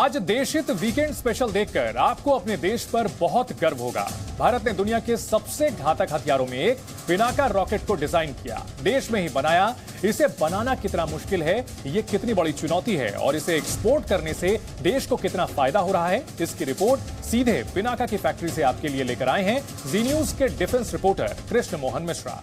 आज देशहित weekend special देखकर आपको अपने देश पर बहुत गर्व होगा। भारत ने दुनिया के सबसे घातक हथियारों में एक पिनाका रॉकेट को डिजाइन किया, देश में ही बनाया। इसे बनाना कितना मुश्किल है, ये कितनी बड़ी चुनौती है और इसे एक्सपोर्ट करने से देश को कितना फायदा हो रहा है, इसकी रिपोर्ट सीधे पिनाका की फैक्ट्री से आपके लिए लेकर आए हैं जी न्यूज के डिफेंस रिपोर्टर कृष्ण मोहन मिश्रा।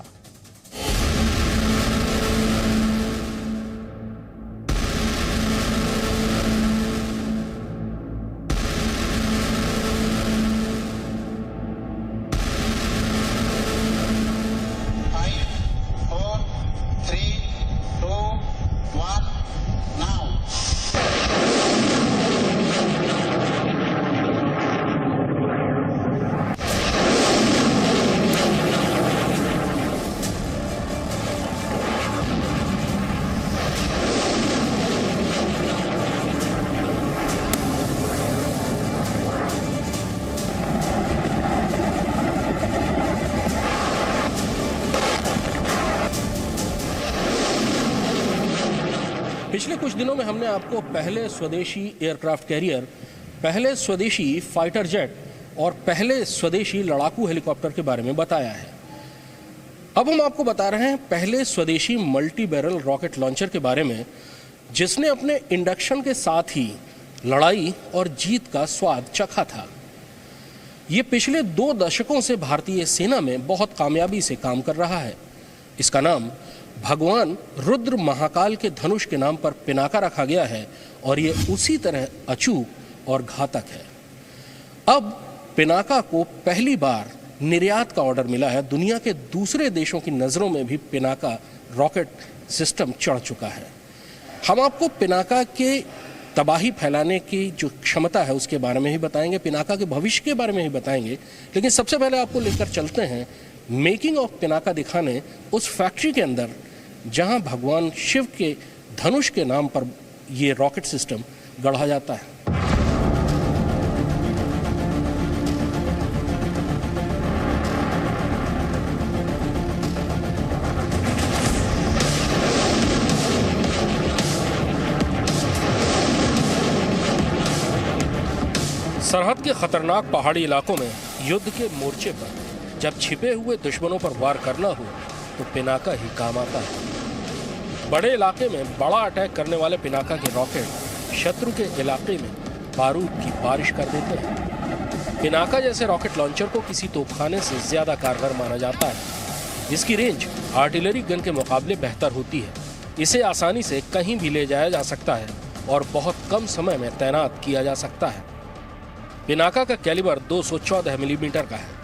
पिछले कुछ दिनों में हमने आपको पहले स्वदेशी एयरक्राफ्ट कैरियर, पहले स्वदेशी फाइटर जेट और पहले स्वदेशी लड़ाकू हेलीकॉप्टर के बारे में बताया है। अब हम आपको बता रहे हैं पहले स्वदेशी मल्टी बैरल रॉकेट लॉन्चर के बारे में, जिसने अपने इंडक्शन के साथ ही लड़ाई और जीत का स्वाद चखा था। ये पिछले 2 दशकों से भारतीय सेना में बहुत कामयाबी से काम कर रहा है। इसका नाम भगवान रुद्र महाकाल के धनुष के नाम पर पिनाका रखा गया है और ये उसी तरह अचूक और घातक है। अब पिनाका को पहली बार निर्यात का ऑर्डर मिला है। दुनिया के दूसरे देशों की नज़रों में भी पिनाका रॉकेट सिस्टम चढ़ चुका है। हम आपको पिनाका के तबाही फैलाने की जो क्षमता है उसके बारे में ही बताएंगे, पिनाका के भविष्य के बारे में ही बताएंगे। लेकिन सबसे पहले आपको लेकर चलते हैं मेकिंग ऑफ पिनाका दिखाने उस फैक्ट्री के अंदर जहां भगवान शिव के धनुष के नाम पर यह रॉकेट सिस्टम गढ़ा जाता है। सरहद के खतरनाक पहाड़ी इलाकों में युद्ध के मोर्चे पर जब छिपे हुए दुश्मनों पर वार करना हो तो पिनाका ही काम आता है। बड़े इलाके में बड़ा अटैक करने वाले पिनाका के रॉकेट शत्रु के इलाके में बारूद की बारिश कर देते हैं। पिनाका जैसे रॉकेट लॉन्चर को किसी तोपखाने से ज्यादा कारगर माना जाता है। इसकी रेंज आर्टिलरी गन के मुकाबले बेहतर होती है। इसे आसानी से कहीं भी ले जाया जा सकता है और बहुत कम समय में तैनात किया जा सकता है। पिनाका का कैलिबर 214 मिलीमीटर का है,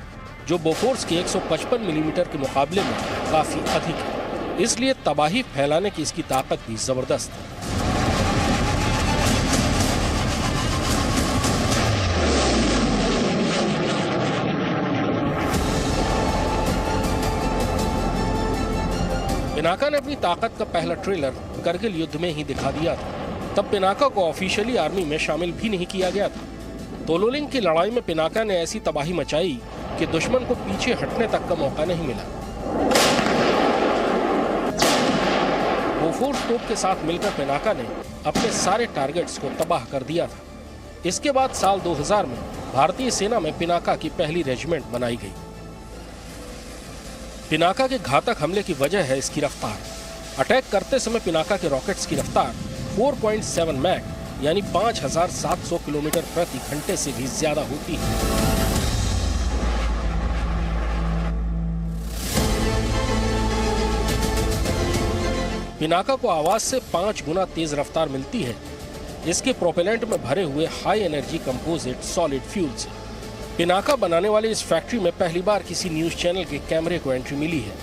जो बोफोर्स के 155 मिलीमीटर के मुकाबले में काफी अधिक है। इसलिए तबाही फैलाने की इसकी ताकत भी जबरदस्त है। पिनाका ने अपनी ताकत का पहला ट्रेलर करगिल युद्ध में ही दिखा दिया था। तब पिनाका को ऑफिशियली आर्मी में शामिल भी नहीं किया गया था। तोलोलिंग की लड़ाई में पिनाका ने ऐसी तबाही मचाई कि दुश्मन को पीछे हटने तक का मौका नहीं मिला। बोफोर्स तोप के साथ मिलकर पिनाका ने अपने सारे टारगेट्स को तबाह कर दिया था। इसके बाद साल 2000 में भारतीय सेना में पिनाका की पहली रेजिमेंट बनाई गई। पिनाका के घातक हमले की वजह है इसकी रफ्तार। अटैक करते समय पिनाका के रॉकेट्स की रफ्तार 4.7 मैक यानी 5700 किलोमीटर प्रति घंटे से भी ज्यादा होती है। पिनाका को आवाज से 5 गुना तेज रफ्तार मिलती है इसके प्रोपेलेंट में भरे हुए high energy composite solid fuel से। पिनाका बनाने वाली इस फैक्ट्री में पहली बार किसी न्यूज चैनल के कैमरे को एंट्री मिली है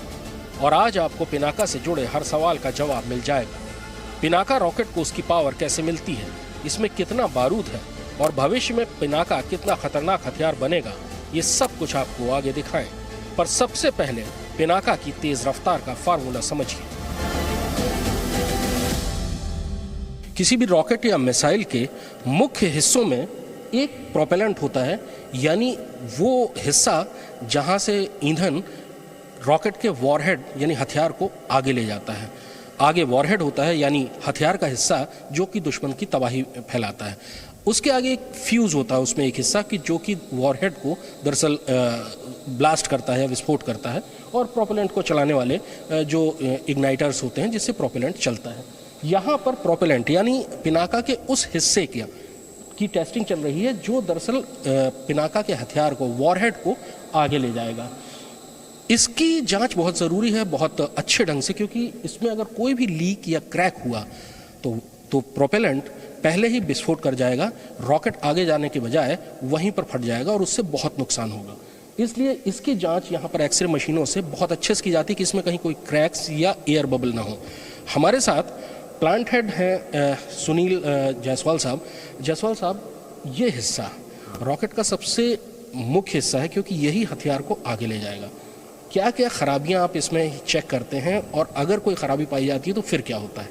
और आज आपको पिनाका से जुड़े हर सवाल का जवाब मिल जाएगा। पिनाका रॉकेट को उसकी पावर कैसे मिलती है, इसमें कितना बारूद है और भविष्य में पिनाका कितना खतरनाक हथियार बनेगा, ये सब कुछ आपको आगे दिखाएं। पर सबसे पहले पिनाका की तेज रफ्तार का फार्मूला समझिए। किसी भी रॉकेट या मिसाइल के मुख्य हिस्सों में एक प्रोपेलेंट होता है, यानी वो हिस्सा जहां से ईंधन रॉकेट के वॉरहेड यानी हथियार को आगे ले जाता है। आगे वॉरहेड होता है यानी हथियार का हिस्सा जो कि दुश्मन की तबाही फैलाता है। उसके आगे एक फ्यूज़ होता है, उसमें एक हिस्सा कि जो कि वॉरहेड को दरअसल ब्लास्ट करता है, विस्फोट करता है, और प्रोपेलेंट को चलाने वाले जो इग्नाइटर्स होते हैं जिससे प्रोपेलेंट चलता है। यहाँ पर प्रोपेलेंट यानी पिनाका के उस हिस्से की टेस्टिंग चल रही है जो दरअसल पिनाका के हथियार को, वॉरहेड को आगे ले जाएगा। इसकी जांच बहुत ज़रूरी है, बहुत अच्छे ढंग से, क्योंकि इसमें अगर कोई भी लीक या क्रैक हुआ तो प्रोपेलेंट पहले ही विस्फोट कर जाएगा, रॉकेट आगे जाने के बजाय वहीं पर फट जाएगा और उससे बहुत नुकसान होगा। इसलिए इसकी जांच यहाँ पर एक्सरे मशीनों से बहुत अच्छे से की जाती है कि इसमें कहीं कोई क्रैक्स या एयर बबल ना हो। हमारे साथ प्लांट हेड हैं सुनील जायसवाल साहब। जायसवाल साहब, ये हिस्सा रॉकेट का सबसे मुख्य हिस्सा है क्योंकि यही हथियार को आगे ले जाएगा। क्या क्या खराबियां आप इसमें चेक करते हैं और अगर कोई खराबी पाई जाती है तो फिर क्या होता है?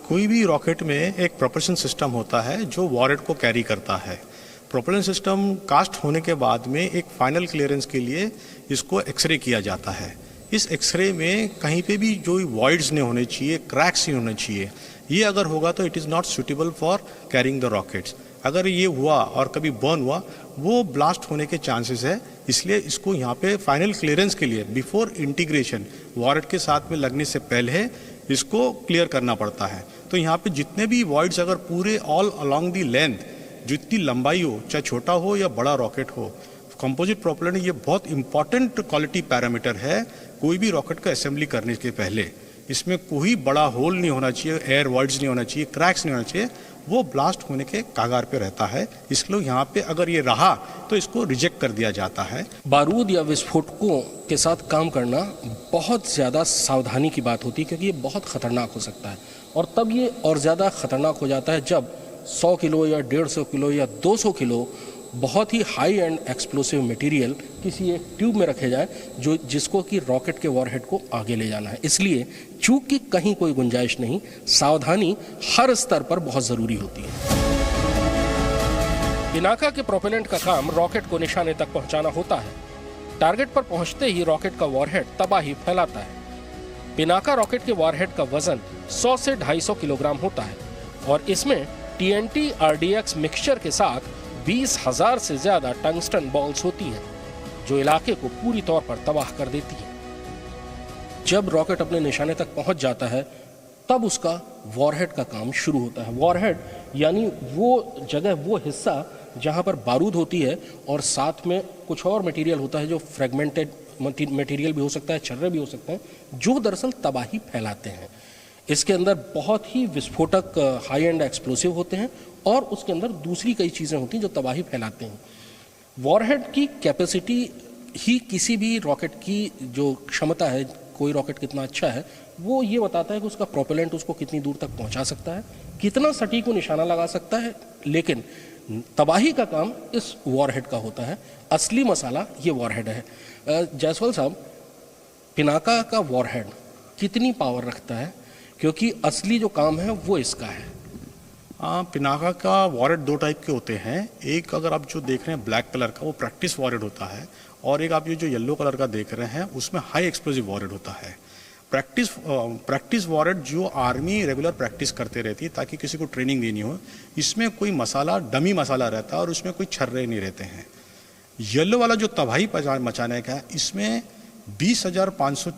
कोई भी रॉकेट में एक प्रोपल्शन सिस्टम होता है जो वॉरहेड को कैरी करता है। प्रोपल्शन सिस्टम कास्ट होने के बाद में एक फाइनल क्लियरेंस के लिए इसको एक्सरे किया जाता है। इस एक्सरे में कहीं पे भी जो वॉइड्स नहीं होने चाहिए, क्रैक्स नहीं होने चाहिए। ये अगर होगा तो it is not suitable for carrying the rockets. अगर ये हुआ और कभी बर्न हुआ, वो ब्लास्ट होने के चांसेस है। इसलिए इसको यहाँ पे फाइनल क्लियरेंस के लिए बिफोर इंटीग्रेशन, वॉरहेड के साथ में लगने से पहले इसको क्लियर करना पड़ता है। तो यहाँ पे जितने भी वॉइड्स अगर पूरे ऑल अलोंग दी लेंथ, जितनी लंबाई हो, चाहे छोटा हो या बड़ा रॉकेट हो, कंपोजिट प्रोपेलेंट ये बहुत इंपॉर्टेंट क्वालिटी पैरामीटर है कोई भी रॉकेट का असेंबली करने के पहले। इसमें कोई बड़ा होल नहीं होना चाहिए, एयर वॉइड्स नहीं होना चाहिए, क्रैक्स नहीं होना चाहिए। वो ब्लास्ट होने के कागार पे रहता है। इसलिए यहाँ पे अगर ये रहा तो इसको रिजेक्ट कर दिया जाता है। बारूद या विस्फोटकों के साथ काम करना बहुत ज़्यादा सावधानी की बात होती है क्योंकि ये बहुत ख़तरनाक हो सकता है, और तब ये और ज़्यादा ख़तरनाक हो जाता है जब 100 किलो या 150 किलो या 200 किलो बहुत ही हाई एंड एक्सप्लोसिव मटेरियल किसी एक ट्यूब में रखे जाए जिसको कि रॉकेट के वॉरहेड को आगे ले जाना है। इसलिए चूक की कहीं कोई गुंजाइश नहीं, सावधानी हर स्तर पर बहुत ज़रूरी होती है। पिनाका के प्रोपेलेंट का काम रॉकेट को निशाने तक पहुंचाना होता है। टारगेट पर पहुंचते ही रॉकेट का वॉरहेड तबाही फैलाता है। पिनाका रॉकेट के वॉरहेड का वजन 100 से 250 किलोग्राम होता है और इसमें TNT RDX मिक्सचर के साथ 20,000 से ज्यादा टंगस्टन बॉल्स होती हैं जो इलाके को पूरी तौर पर तबाह कर देती हैं। जब रॉकेट अपने निशाने तक पहुंच जाता है तब उसका वॉरहेड का काम शुरू होता है। वॉरहेड यानी वो जगह, वो हिस्सा जहां पर बारूद होती है और साथ में कुछ और मटेरियल होता है जो फ्रेगमेंटेड मटेरियल भी हो सकता है, छर्रे भी हो सकते हैं, जो दरअसल तबाही फैलाते हैं। इसके अंदर बहुत ही विस्फोटक हाई एंड एक्सप्लोसिव होते हैं और उसके अंदर दूसरी कई चीज़ें होती हैं जो तबाही फैलाते हैं। वॉरहेड की कैपेसिटी ही किसी भी रॉकेट की जो क्षमता है, कोई रॉकेट कितना अच्छा है, वो ये बताता है कि उसका प्रोपेलेंट उसको कितनी दूर तक पहुंचा सकता है, कितना सटीक वो निशाना लगा सकता है। लेकिन तबाही का काम इस वॉरहेड का होता है। असली मसाला ये वॉरहेड है। जायसवाल साहब, पिनाका का वॉरहेड कितनी पावर रखता है, क्योंकि असली जो काम है वो इसका है। पिनाका का वॉरहेड दो टाइप के होते हैं। एक अगर आप जो देख रहे हैं ब्लैक कलर का, वो प्रैक्टिस वॉरहेड होता है, और एक आप ये जो येलो कलर का देख रहे हैं उसमें हाई एक्सप्लोसिव वॉरहेड होता है। प्रैक्टिस वॉरहेड जो आर्मी रेगुलर प्रैक्टिस करते रहती है ताकि किसी को ट्रेनिंग देनी हो, इसमें कोई मसाला, डमी मसाला रहता है और उसमें कोई छर्रे नहीं रहते हैं। येलो वाला जो तबाही मचाने का है, इसमें 20,500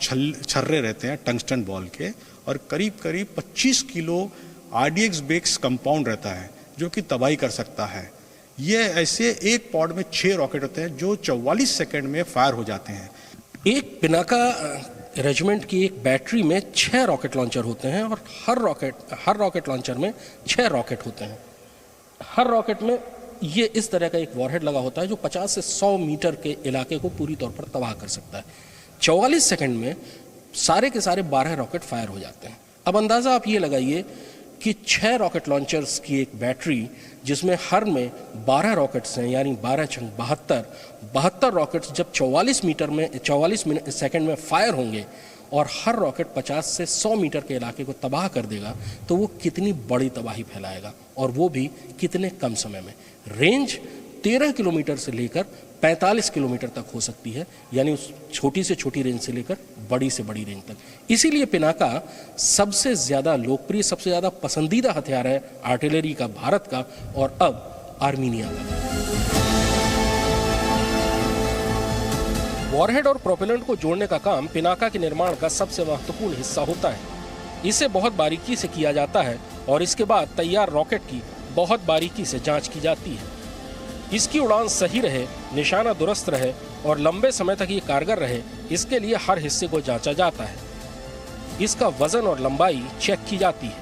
छर्रे रहते हैं टंगस्टन बॉल के, और करीब करीब 25 किलो RDX बेस्ड कंपाउंड रहता है जो कि तबाही कर सकता है। ये ऐसे एक पॉड में 6 रॉकेट होते हैं जो 44 सेकंड में फायर हो जाते हैं। एक पिनाका रेजिमेंट की एक बैटरी में 6 रॉकेट लॉन्चर होते हैं और हर रॉकेट लॉन्चर में 6 रॉकेट होते हैं। हर रॉकेट में ये इस तरह का एक वॉरहेड लगा होता है जो 50 से 100 मीटर के इलाके को पूरी तौर पर तबाह कर सकता है। 44 सेकंड में सारे के सारे 12 रॉकेट फायर हो जाते हैं। अब अंदाज़ा आप ये लगाइए कि 6 रॉकेट लॉन्चर्स की एक बैटरी जिसमें हर में 12 रॉकेट्स हैं, यानी 12 छंग 72 रॉकेट्स जब 44 सेकंड में फायर होंगे और हर रॉकेट 50 से 100 मीटर के इलाके को तबाह कर देगा, तो वो कितनी बड़ी तबाही फैलाएगा, और वो भी कितने कम समय में। रेंज 13 किलोमीटर से लेकर 45 किलोमीटर तक हो सकती है, यानी उस छोटी से छोटी रेंज से लेकर बड़ी से बड़ी रेंज तक। इसीलिए पिनाका सबसे ज़्यादा लोकप्रिय, सबसे ज़्यादा पसंदीदा हथियार है आर्टिलरी का भारत का, और अब आर्मीनिया का। वॉरहेड और प्रोपेलेंट को जोड़ने का काम पिनाका के निर्माण का सबसे महत्वपूर्ण हिस्सा होता है। इसे बहुत बारीकी से किया जाता है और इसके बाद तैयार रॉकेट की बहुत बारीकी से जांच की जाती है। इसकी उड़ान सही रहे, निशाना दुरुस्त रहे और लंबे समय तक ये कारगर रहे, इसके लिए हर हिस्से को जांचा जाता है। इसका वजन और लंबाई चेक की जाती है।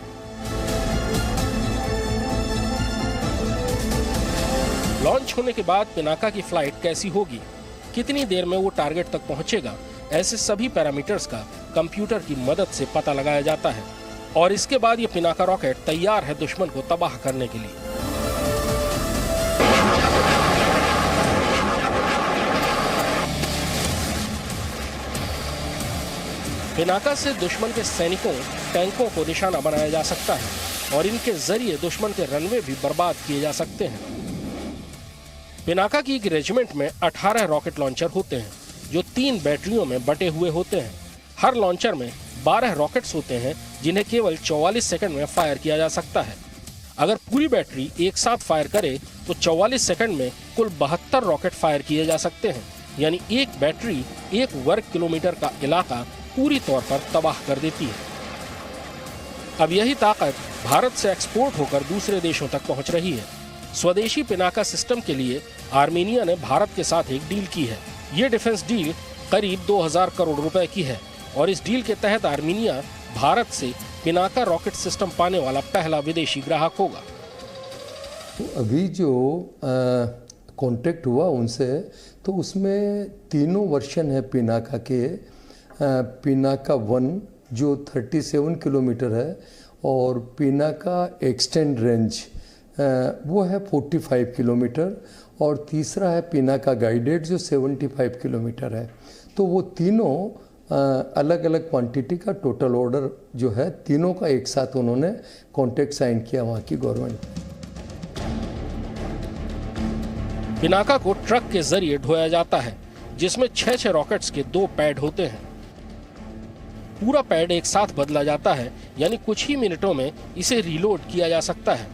लॉन्च होने के बाद पिनाका की फ्लाइट कैसी होगी, कितनी देर में वो टारगेट तक पहुंचेगा, ऐसे सभी पैरामीटर्स का कंप्यूटर की मदद से पता लगाया जाता है और इसके बाद ये पिनाका रॉकेट तैयार है दुश्मन को तबाह करने के लिए। पिनाका से दुश्मन के सैनिकों, टैंकों को निशाना बनाया जा सकता है और इनके जरिए दुश्मन के रनवे भी बर्बाद किए जा सकते हैं। पिनाका की एक रेजिमेंट में 18 रॉकेट लॉन्चर होते हैं जो 3 बैटरियों में बटे हुए होते हैं। हर लॉन्चर में 12 रॉकेट्स होते हैं जिन्हें केवल 44 सेकंड में फायर किया जा सकता है। अगर पूरी बैटरी एक साथ फायर करे तो 44 सेकंड में कुल 72 रॉकेट फायर किए जा सकते हैं, यानी एक बैटरी 1 वर्ग किलोमीटर का इलाका पूरी तौर पर तबाह कर देती है। अब यही ताकत भारत से एक्सपोर्ट होकर दूसरे देशों तक पहुंच रही है। स्वदेशी पिनाका सिस्टम के लिए आर्मेनिया ने भारत के साथ एक डील की है। ये डिफेंस डील करीब 2000 करोड़ रुपए की है और इस डील के तहत आर्मेनिया भारत से पिनाका रॉकेट सिस्टम पाने वाला पहला विदेशी ग्राहक होगा। तो अभी जो कॉन्टेक्ट हुआ उनसे, तो उसमें तीनों वर्जन है पिनाका के। पिनाका 1 जो 37 किलोमीटर है और पिनाका एक्सटेंड रेंज वो है 45 किलोमीटर और तीसरा है पिनाका गाइडेड जो 75 किलोमीटर है। तो वो तीनों अलग अलग क्वांटिटी का टोटल ऑर्डर जो है तीनों का एक साथ उन्होंने कॉन्ट्रैक्ट साइन किया वहाँ की गवर्नमेंट। पिनाका को ट्रक के जरिए ढोया जाता है जिसमें 6 रॉकेट्स के 2 पैड होते हैं। पूरा पैड एक साथ बदला जाता है, यानी कुछ ही मिनटों में इसे रीलोड किया जा सकता है।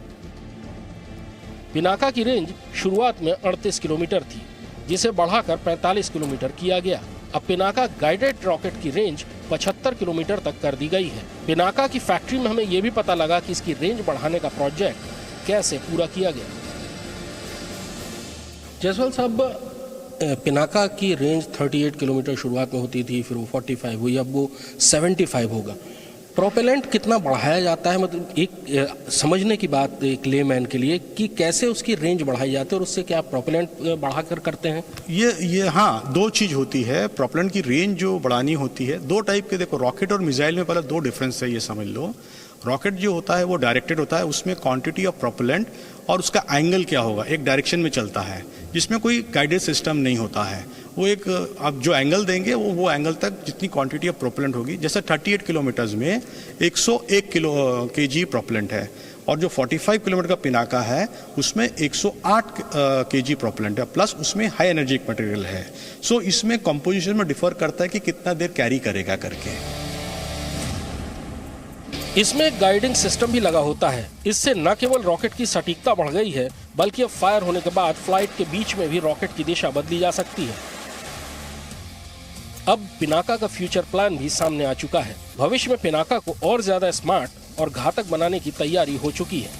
पिनाका की रेंज शुरुआत में 38 किलोमीटर थी जिसे बढ़ाकर 45 किलोमीटर किया गया। अब पिनाका गाइडेड रॉकेट की रेंज 75 किलोमीटर तक कर दी गई है। पिनाका की फैक्ट्री में हमें यह भी पता लगा कि इसकी रेंज बढ़ाने का प्रोजेक्ट कैसे पूरा किया गया। जयसवाल साहब, पिनाका की रेंज 38 किलोमीटर शुरुआत में होती थी, फिर वो 45 हुई, अब वो 75 होगा। प्रोपेलेंट कितना बढ़ाया जाता है, मतलब एक समझने की बात एक लेमैन के लिए कि कैसे उसकी रेंज बढ़ाई जाती है और उससे क्या प्रोपेलेंट बढ़ाकर करते हैं? ये हाँ, 2 चीज़ होती है। प्रोपेलेंट की रेंज जो बढ़ानी होती है 2 टाइप के, देखो रॉकेट और मिसाइल में पहले 2 डिफरेंस है, ये समझ लो। रॉकेट जो होता है वो डायरेक्टेड होता है, उसमें क्वांटिटी ऑफ प्रोपेलेंट और उसका एंगल क्या होगा, एक डायरेक्शन में चलता है, जिसमें कोई गाइडेड सिस्टम नहीं होता है। वो एक आप जो एंगल देंगे वो एंगल तक जितनी क्वांटिटी ऑफ प्रोपेलेंट होगी। जैसे 38 किलोमीटर्स में 101 kg प्रोपेलेंट है और जो 45 किलोमीटर का पिनाका है उसमें 108 kg प्रोपेलेंट है, प्लस उसमें हाई एनर्जी मटेरियल है। सो इसमें कंपोजिशन में डिफर करता है कि कितना देर कैरी करेगा करके। इसमें एक गाइडिंग सिस्टम भी लगा होता है। इससे न केवल रॉकेट की सटीकता बढ़ गई है बल्कि अब फायर होने के बाद फ्लाइट के बीच में भी रॉकेट की दिशा बदली जा सकती है। अब पिनाका का फ्यूचर प्लान भी सामने आ चुका है। भविष्य में पिनाका को और ज्यादा स्मार्ट और घातक बनाने की तैयारी हो चुकी है।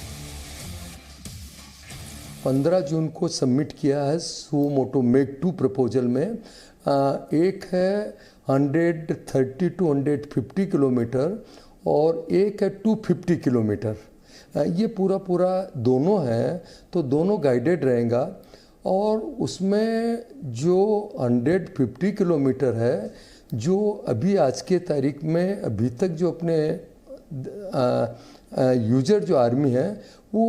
15 जून को सबमिट किया है सुमोटो मेक 2 प्रपोजल में। एक है 130 to 150 किलोमीटर और एक है 250 किलोमीटर। ये पूरा दोनों है, तो दोनों गाइडेड रहेगा। और उसमें जो 150 किलोमीटर है, जो अभी आज के तारीख में अभी तक जो अपने यूजर जो आर्मी है वो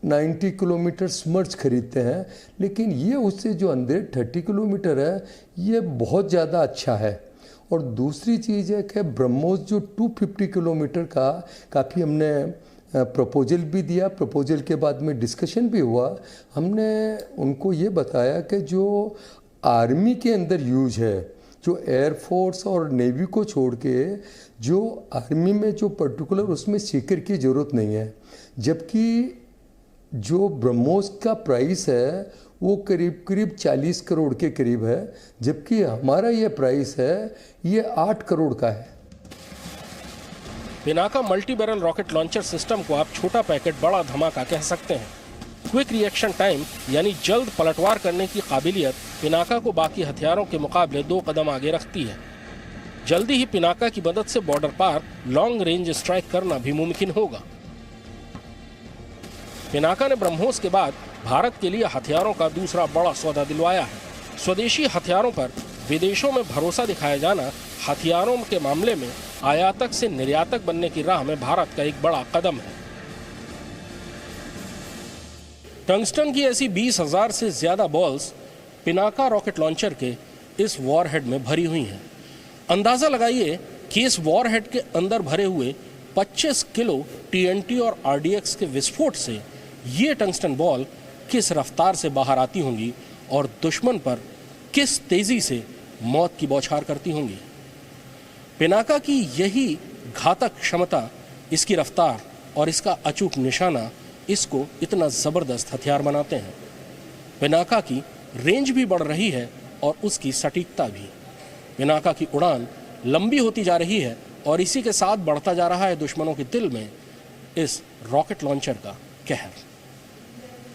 90 किलोमीटर स्मर्च खरीदते हैं, लेकिन ये उससे जो 130 किलोमीटर है ये बहुत ज़्यादा अच्छा है। और दूसरी चीज़ है कि ब्रह्मोस जो 250 किलोमीटर का काफ़ी हमने प्रपोजल भी दिया। प्रपोजल के बाद में डिस्कशन भी हुआ। हमने उनको ये बताया कि जो आर्मी के अंदर यूज है, जो एयरफोर्स और नेवी को छोड़ के जो आर्मी में जो पर्टिकुलर उसमें सीकर की ज़रूरत नहीं है, जबकि जो ब्रह्मोस का प्राइस है वो करीब करीब 40 करोड़ के करीब है, जबकि हमारा ये प्राइस है ये 8 करोड़ का है। Pinaka multi barrel rocket launcher system को आप छोटा पैकेट बड़ा धमाका कह सकते हैं। क्विक रिएक्शन टाइम यानी जल्द पलटवार करने की काबिलियत पिनाका को बाकी हथियारों के मुकाबले 2 कदम आगे रखती है। जल्दी ही पिनाका की मदद से बॉर्डर पार लॉन्ग रेंज स्ट्राइक करना भी मुमकिन होगा। पिनाका ने ब्रह्मोस के बाद भारत के लिए हथियारों का दूसरा बड़ा सौदा दिलवाया है। स्वदेशी हथियारों पर विदेशों में भरोसा दिखाया जाना हथियारों के मामले में आयातक से निर्यातक बनने की राह में भारत का एक बड़ा कदम है। टंगस्टन की ऐसी 20,000 से ज्यादा बॉल्स पिनाका रॉकेट लॉन्चर के इस वॉरहेड में भरी हुई हैं। अंदाजा लगाइए कि इस वॉरहेड के अंदर भरे हुए 25 किलो TNT और RDX के विस्फोट से ये टंगस्टन बॉल किस रफ्तार से बाहर आती होंगी और दुश्मन पर किस तेजी से मौत की बौछार करती होंगी। पिनाका की यही घातक क्षमता, इसकी रफ्तार और इसका अचूक निशाना इसको इतना जबरदस्त हथियार बनाते हैं। पिनाका की रेंज भी बढ़ रही है और उसकी सटीकता भी। पिनाका की उड़ान लंबी होती जा रही है और इसी के साथ बढ़ता जा रहा है दुश्मनों के दिल में इस रॉकेट लॉन्चर का कहर।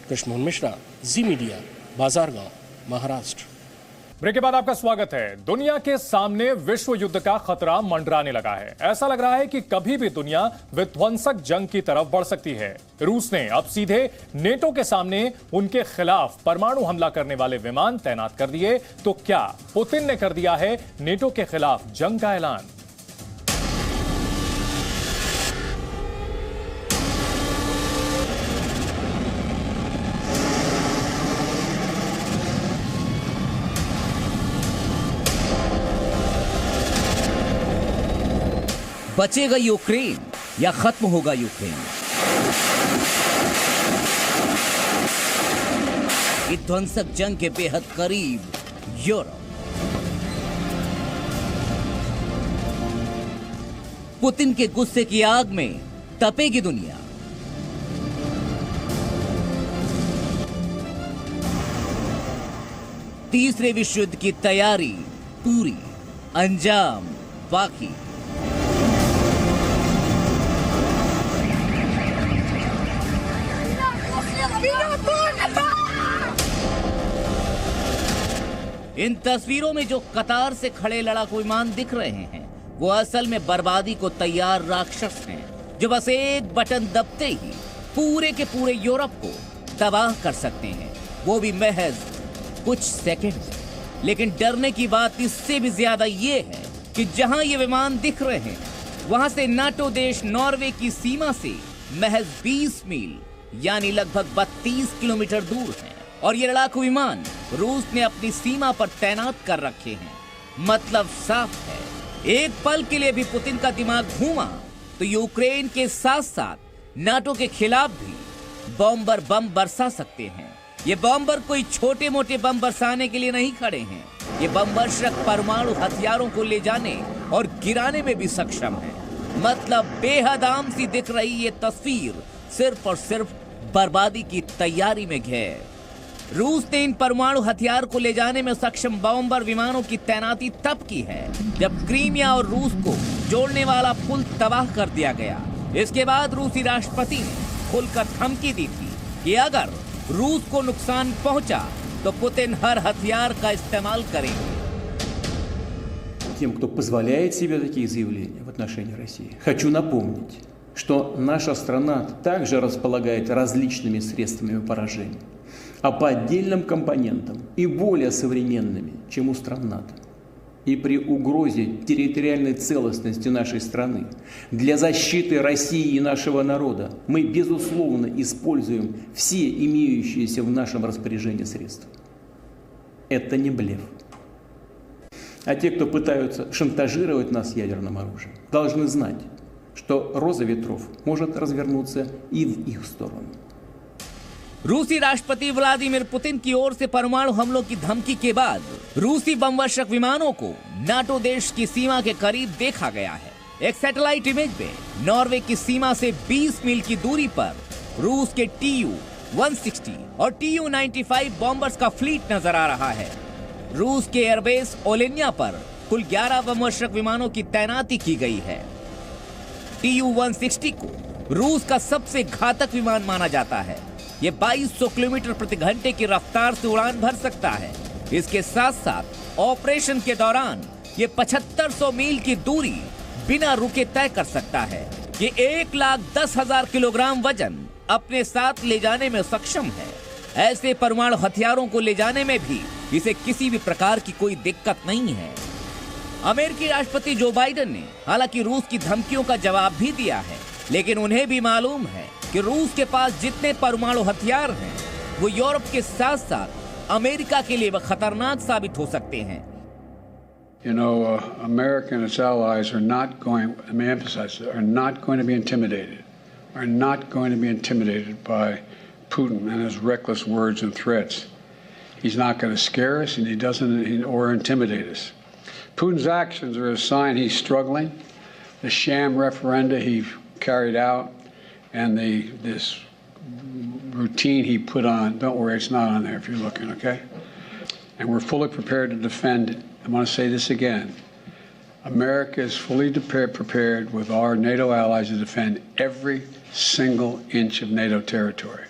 कृष्ण मिश्रा, जी मीडिया, बाजारगांव, महाराष्ट्र। ब्रेक के बाद आपका स्वागत है। दुनिया के सामने विश्व युद्ध का खतरा मंडराने लगा है। ऐसा लग रहा है कि कभी भी दुनिया विध्वंसक जंग की तरफ बढ़ सकती है। रूस ने अब सीधे नेटो के सामने उनके खिलाफ परमाणु हमला करने वाले विमान तैनात कर दिए। तो क्या पुतिन ने कर दिया है नेटो के खिलाफ जंग का ऐलान? बचेगा यूक्रेन या खत्म होगा यूक्रेन? विध्वंसक जंग के बेहद करीब यूरोप। पुतिन के गुस्से की आग में तपेगी दुनिया। तीसरे विश्व युद्ध की तैयारी पूरी, अंजाम बाकी। इन तस्वीरों में जो कतार से खड़े लड़ाकू विमान दिख रहे हैं वो असल में बर्बादी को तैयार राक्षस हैं, जो बस एक बटन दबते ही पूरे के पूरे यूरोप को तबाह कर सकते हैं, वो भी महज कुछ सेकंड में। लेकिन डरने की बात इससे भी ज्यादा ये है कि जहां ये विमान दिख रहे हैं वहां से नाटो देश नॉर्वे की सीमा से महज 20 मील यानी लगभग 32 किलोमीटर दूर है। और ये लड़ाकू विमान रूस ने अपनी सीमा पर तैनात कर रखे हैं। मतलब साफ है, एक पल के लिए भी पुतिन का दिमाग घूमा तो यूक्रेन के साथ साथ नाटो के खिलाफ भी बॉम्बर बम बरसा सकते हैं। ये बॉम्बर कोई छोटे मोटे बम बरसाने के लिए नहीं खड़े हैं, ये बम वर्षक परमाणु हथियारों को ले जाने और गिराने में भी सक्षम है। मतलब बेहद आम सी दिख रही ये तस्वीर सिर्फ और सिर्फ बर्बादी की तैयारी में घिर। रूस ने इन परमाणु हथियार को ले जाने में सक्षम बॉम्बर विमानों की तैनाती तब की है जब क्रीमिया और रूस को जोड़ने वाला पुल तबाह कर दिया गया। इसके बाद रूसी राष्ट्रपति ने खुलकर धमकी दी थी कि अगर रूस को नुकसान पहुंचा तो पुतिन हर हथियार का इस्तेमाल करेंगे। Тем, кто позволяет себе такие заявления в отношении России, хочу напомнить, что наша страна также располагает различными средствами поражения, а по отдельным компонентам и более современными, чем у стран НАТО. И при угрозе территориальной целостности нашей страны для защиты России и нашего народа мы, безусловно, используем все имеющиеся в нашем распоряжении средства. Это не блеф. А те, кто пытаются шантажировать нас ядерным оружием, должны знать, что роза ветров может развернуться и в их сторону. रूसी राष्ट्रपति व्लादिमीर पुतिन की ओर से परमाणु हमलों की धमकी के बाद रूसी बमवर्षक विमानों को नाटो देश की सीमा के करीब देखा गया है। एक सैटेलाइट इमेज में नॉर्वे की सीमा से 20 मील की दूरी पर रूस के TU Tu-160 और Tu-95 बॉम्बर्स का फ्लीट नजर आ रहा है। रूस के एयरबेस ओलेनिया पर कुल 11 व्योमरक्षक विमानों की तैनाती की गई है। Tu-160 को रूस का सबसे घातक विमान माना जाता है। ये 2200 किलोमीटर प्रति घंटे की रफ्तार से उड़ान भर सकता है। इसके साथ साथ ऑपरेशन के दौरान ये 7500 मील की दूरी बिना रुके तय कर सकता है। ये 1,10,000 किलोग्राम वजन अपने साथ ले जाने में सक्षम है। ऐसे परमाणु हथियारों को ले जाने में भी इसे किसी भी प्रकार की कोई दिक्कत नहीं है। अमेरिकी राष्ट्रपति जो बाइडेन ने हालांकि रूस की धमकियों का जवाब भी दिया है, लेकिन उन्हें भी मालूम है कि रूस के पास जितने परमाणु हथियार हैं वो यूरोप के साथ साथ अमेरिका के लिए खतरनाक साबित हो सकते हैं। You know, America and its allies are not going, let me emphasize, are not going to be intimidated, are not going to be intimidated by Putin and his reckless words and threats. He's not going to scare us, and he doesn't, or intimidate us. Putin's actions are a sign he's struggling. The sham referenda he carried out and this routine he put on, don't worry, it's not on there if you're looking, okay? And we're fully prepared to defend it. I want to say this again. America is fully prepared with our NATO allies to defend every single inch of NATO territory.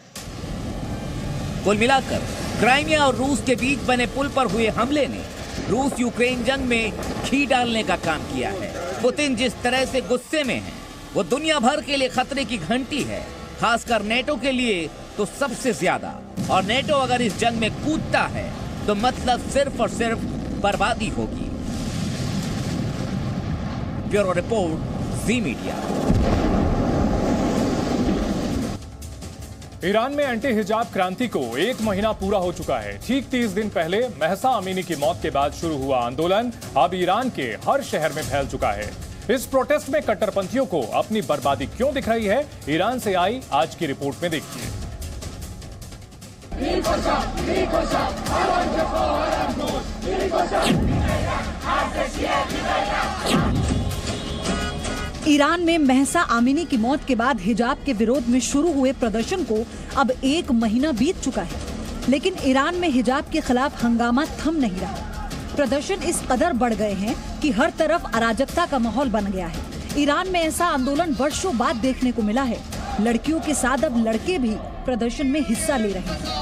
कुल मिलाकर Crimea और रूस के बीच बने पुल पर हुए हमले ने रूस यूक्रेन जंग में घी डालने का काम किया है। पुतिन जिस तरह से गुस्से में है वो दुनिया भर के लिए खतरे की घंटी है, खासकर नेटो के लिए तो सबसे ज्यादा। और नेटो अगर इस जंग में कूदता है तो मतलब सिर्फ और सिर्फ बर्बादी होगी। ब्यूरो रिपोर्ट, जी मीडिया। ईरान में एंटी हिजाब क्रांति को 1 महीना पूरा हो चुका है। ठीक 30 दिन पहले महसा अमीनी की मौत के बाद शुरू हुआ आंदोलन अब ईरान के हर शहर में फैल चुका है। इस प्रोटेस्ट में कट्टरपंथियों को अपनी बर्बादी क्यों दिख रही है, ईरान से आई आज की रिपोर्ट में देखिए। ईरान में महसा आमिनी की मौत के बाद हिजाब के विरोध में शुरू हुए प्रदर्शन को अब 1 महीना बीत चुका है, लेकिन ईरान में हिजाब के खिलाफ हंगामा थम नहीं रहा। प्रदर्शन इस कदर बढ़ गए हैं कि हर तरफ अराजकता का माहौल बन गया है। ईरान में ऐसा आंदोलन वर्षों बाद देखने को मिला है। लड़कियों के साथ अब लड़के भी प्रदर्शन में हिस्सा ले रहे हैं।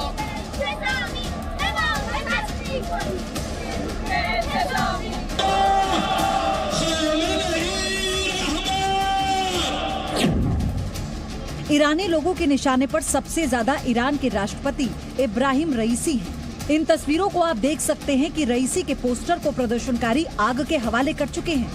ईरानी लोगों के निशाने पर सबसे ज्यादा ईरान के राष्ट्रपति इब्राहिम रईसी हैं। इन तस्वीरों को आप देख सकते हैं कि रईसी के पोस्टर को प्रदर्शनकारी आग के हवाले कर चुके हैं।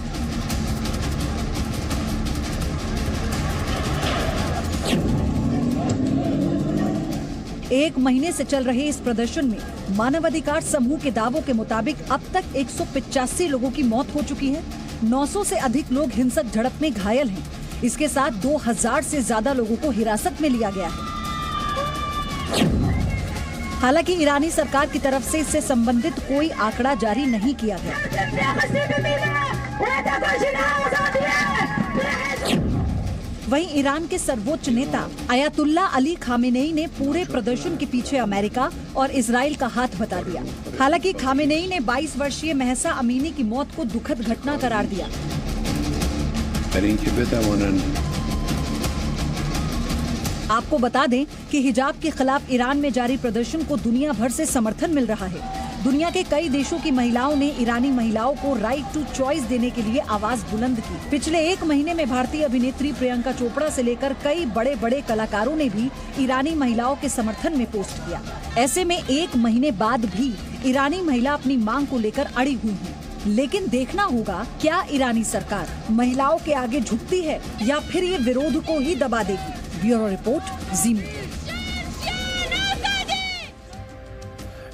एक महीने से चल रहे इस प्रदर्शन में मानवाधिकार समूह के दावों के मुताबिक अब तक 185 लोगों की मौत हो चुकी है। 900 से अधिक लोग हिंसक झड़प में घायल हैं। इसके साथ 2000 से ज्यादा लोगों को हिरासत में लिया गया है। हालांकि ईरानी सरकार की तरफ से इससे संबंधित कोई आंकड़ा जारी नहीं किया गया। वहीं ईरान के सर्वोच्च नेता अयातुल्ला अली खामेनेई ने पूरे प्रदर्शन के पीछे अमेरिका और इजराइल का हाथ बता दिया। हालांकि खामेनेई ने 22 वर्षीय महसा अमीनी की मौत को दुखद घटना करार दिया। आपको बता दें कि हिजाब के खिलाफ ईरान में जारी प्रदर्शन को दुनिया भर से समर्थन मिल रहा है। दुनिया के कई देशों की महिलाओं ने ईरानी महिलाओं को राइट टू चॉइस देने के लिए आवाज बुलंद की। पिछले 1 महीने में भारतीय अभिनेत्री प्रियंका चोपड़ा से लेकर कई बड़े बड़े कलाकारों ने भी ईरानी महिलाओं के समर्थन में पोस्ट किया। ऐसे में 1 महीने बाद भी ईरानी महिला अपनी मांग को लेकर अड़ी हुई है। लेकिन देखना होगा क्या ईरानी सरकार महिलाओं के आगे झुकती है या फिर ये विरोध को ही दबा देगी। ब्यूरो रिपोर्ट, जी मीडिया।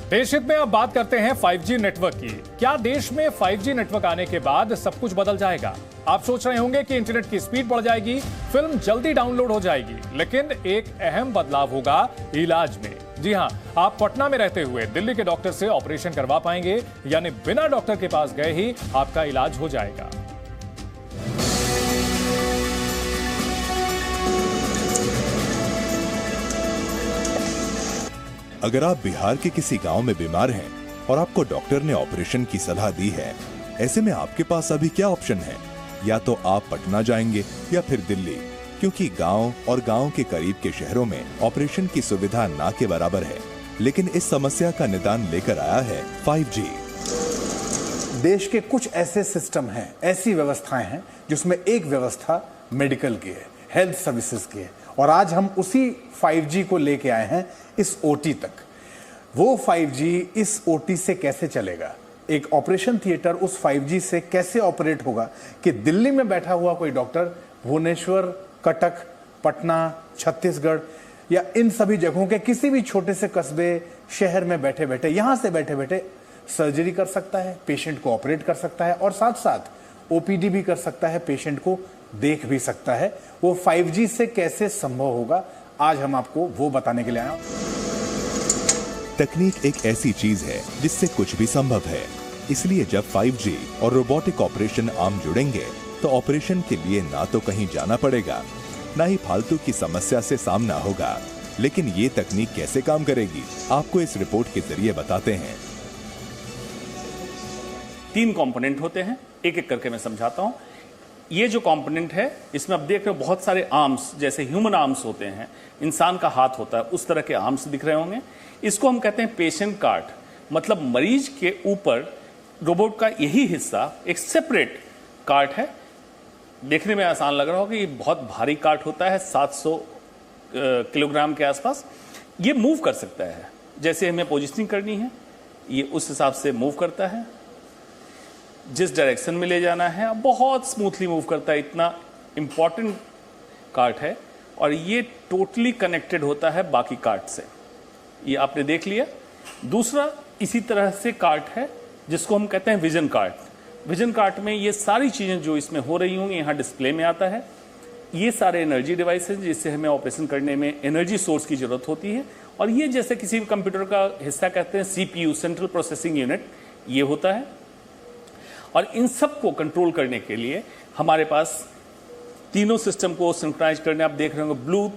देश हित में अब बात करते हैं 5G नेटवर्क की। क्या देश में 5G नेटवर्क आने के बाद सब कुछ बदल जाएगा? आप सोच रहे होंगे कि इंटरनेट की स्पीड बढ़ जाएगी, फिल्म जल्दी डाउनलोड हो जाएगी, लेकिन एक अहम बदलाव होगा इलाज में। जी हां, आप पटना में रहते हुए दिल्ली के डॉक्टर से ऑपरेशन करवा पाएंगे, यानी बिना डॉक्टर के पास गए ही आपका इलाज हो जाएगा। अगर आप बिहार के किसी गांव में बीमार हैं और आपको डॉक्टर ने ऑपरेशन की सलाह दी है, ऐसे में आपके पास अभी क्या ऑप्शन है? या तो आप पटना जाएंगे या फिर दिल्ली, क्योंकि गांव और गांव के करीब के शहरों में ऑपरेशन की सुविधा ना के बराबर है। लेकिन इस समस्या का निदान लेकर आया है 5G। देश के कुछ ऐसे सिस्टम हैं, ऐसी व्यवस्थाएं हैं जिसमें एक व्यवस्था मेडिकल की है, हेल्थ सर्विसेज की है, और आज हम उसी 5G को लेके आए हैं इस OT तक। वो 5G इस OT से कैसे चलेगा, एक ऑपरेशन थिएटर उस 5G से कैसे ऑपरेट होगा कि दिल्ली में बैठा हुआ कोई डॉक्टर भुवनेश्वर, कटक, पटना, छत्तीसगढ़ या इन सभी जगहों के किसी भी छोटे से कस्बे, शहर में बैठे बैठे, यहां से बैठे बैठे सर्जरी कर सकता है, पेशेंट को ऑपरेट कर सकता है और साथ साथ OPD भी कर सकता है, पेशेंट को देख भी सकता है। वो 5G से कैसे संभव होगा, आज हम आपको वो बताने के लिए आए। तकनीक एक ऐसी चीज है जिससे कुछ भी संभव है। इसलिए जब 5G और रोबोटिक ऑपरेशन आम जुड़ेंगे तो ऑपरेशन के लिए ना तो कहीं जाना पड़ेगा, ना ही फालतू की समस्या से सामना होगा। लेकिन ये तकनीक कैसे काम करेगी, आपको इस रिपोर्ट के जरिए बताते हैं। 3 कंपोनेंट होते हैं, एक एक करके मैं समझाता हूं। ये जो कंपोनेंट है, इसमें आप देख रहे हो बहुत सारे आर्म्स, जैसे ह्यूमन आर्म्स होते हैं, इंसान का हाथ होता है, उस तरह के आर्म्स दिख रहे होंगे। इसको हम कहते हैं पेशेंट कार्ट, मतलब मरीज के ऊपर रोबोट का यही हिस्सा एक सेपरेट कार्ट है। देखने में आसान लग रहा होगा, ये बहुत भारी कार्ट होता है, 700 किलोग्राम के आसपास। ये मूव कर सकता है, जैसे हमें पोजिशनिंग करनी है ये उस हिसाब से मूव करता है, जिस डायरेक्शन में ले जाना है बहुत स्मूथली मूव करता है। इतना इंपॉर्टेंट कार्ट है और ये टोटली कनेक्टेड होता है बाकी कार्ट से, ये आपने देख लिया। दूसरा इसी तरह से कार्ट है जिसको हम कहते हैं विजन कार्ट। विजन कार्ट में ये सारी चीज़ें जो इसमें हो रही होंगी यहाँ डिस्प्ले में आता है। ये सारे एनर्जी डिवाइसेस जिससे हमें ऑपरेशन करने में एनर्जी सोर्स की जरूरत होती है, और ये जैसे किसी भी कंप्यूटर का हिस्सा कहते हैं CPU, सेंट्रल प्रोसेसिंग यूनिट, ये होता है। और इन सब को कंट्रोल करने के लिए हमारे पास तीनों सिस्टम को सिंक्रोनाइज करने, आप देख रहे होंगे ब्लू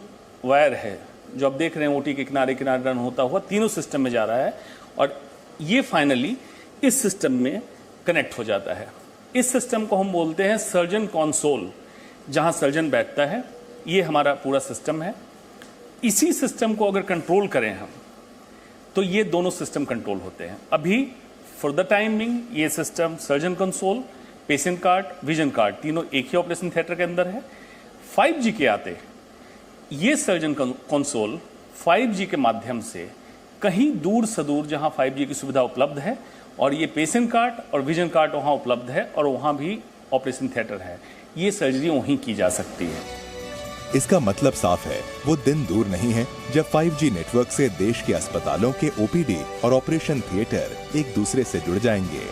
वायर है जो आप देख रहे हैं OT के किनारे किनारे रन होता हुआ तीनों सिस्टम में जा रहा है, और ये फाइनली इस सिस्टम में कनेक्ट हो जाता है। इस सिस्टम को हम बोलते हैं सर्जन कंसोल, जहां सर्जन बैठता है। ये हमारा पूरा सिस्टम है। इसी सिस्टम को अगर कंट्रोल करें हम तो ये दोनों सिस्टम कंट्रोल होते हैं। अभी फॉर द टाइमिंग ये system surgeon console, patient cart, vision cart तीनों एक ही ऑपरेशन थिएटर के अंदर है। 5G के आते ये सर्जन कंसोल 5G के माध्यम से कहीं दूर सुदूर जहां 5G की सुविधा उपलब्ध है, और ये पेशेंट कार्ट और विजन कार्ट वहां उपलब्ध है और वहां भी ऑपरेशन थिएटर है, ये सर्जरी वहीं की जा सकती है। इसका मतलब साफ है, वो दिन दूर नहीं है जब 5G नेटवर्क से देश के अस्पतालों के OPD और ऑपरेशन थिएटर एक दूसरे से जुड़ जाएंगे,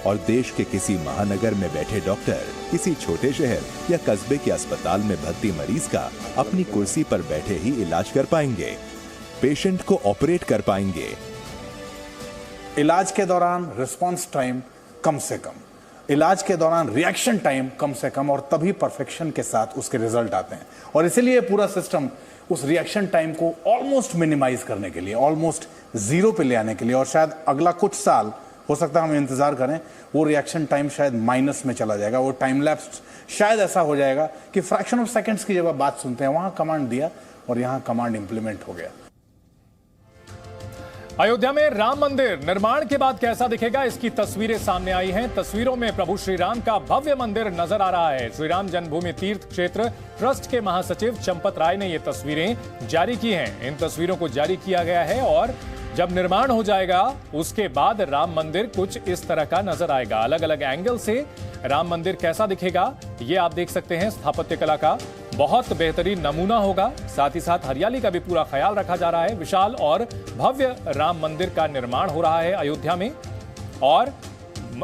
और देश के किसी महानगर में बैठे डॉक्टर किसी छोटे शहर या कस्बे के अस्पताल में भर्ती मरीज का अपनी कुर्सी पर बैठे ही इलाज कर पाएंगे, पेशेंट को ऑपरेट कर पाएंगे। इलाज के दौरान रिस्पांस टाइम कम से कम, इलाज के दौरान रिएक्शन टाइम कम से कम, और तभी परफेक्शन के साथ उसके रिजल्ट आते हैं। और इसीलिए पूरा सिस्टम उस रिएक्शन टाइम को ऑलमोस्ट मिनिमाइज करने के लिए, ऑलमोस्ट 0 पे ले आने के लिए, और शायद अगला कुछ साल हो सकता है हम इंतजार करें, वो रिएक्शन टाइम शायद माइनस में चला जाएगा। वो टाइम लैप्स शायद ऐसा हो जाएगा कि फ्रैक्शन ऑफ सेकंड्स की जब आप बात सुनते हैं, वहां कमांड दिया और यहां कमांड इंप्लीमेंट हो गया। अयोध्या में राम मंदिर निर्माण के बाद कैसा दिखेगा, इसकी तस्वीरें सामने आई हैं। तस्वीरों में प्रभु श्री राम का भव्य मंदिर नजर आ रहा है। श्री राम जन्मभूमि तीर्थ क्षेत्र ट्रस्ट के महासचिव चंपत राय ने ये तस्वीरें जारी की हैं। इन तस्वीरों को जारी किया गया है और जब निर्माण हो जाएगा उसके बाद राम मंदिर कुछ इस तरह का नजर आएगा। अलग अलग एंगल से राम मंदिर कैसा दिखेगा ये आप देख सकते हैं। स्थापत्य कला का बहुत बेहतरीन नमूना होगा, साथ ही साथ हरियाली का भी पूरा ख्याल रखा जा रहा है। विशाल और भव्य राम मंदिर का निर्माण हो रहा है अयोध्या में, और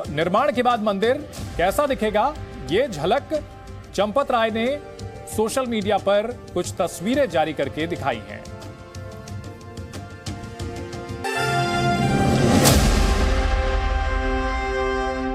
निर्माण के बाद मंदिर कैसा दिखेगा ये झलक चंपत राय ने सोशल मीडिया पर कुछ तस्वीरें जारी करके दिखाई हैं।